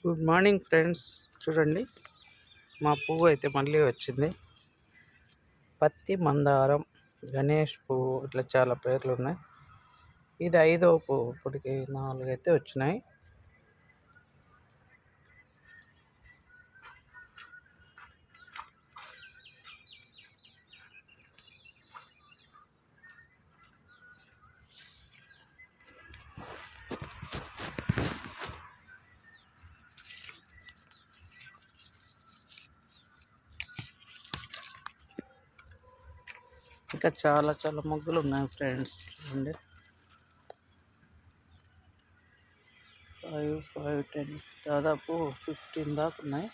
Good morning friends. చూడండి, మా పువ్వు అయితే మళ్ళీ వచ్చింది. పత్తి మందారం, గణేష్ పువ్వు, ఇట్లా చాలా పేర్లు ఉన్నాయి. ఇది 5వ పువ్వు. ఇప్పటికి 4 అయితే వచ్చినాయి. ఇంకా చాలా చాలా మొగ్గలు ఉన్నాయి ఫ్రెండ్స్. చూడండి, 5, 5, 10, దాదాపు 15 దాకా ఉన్నాయి.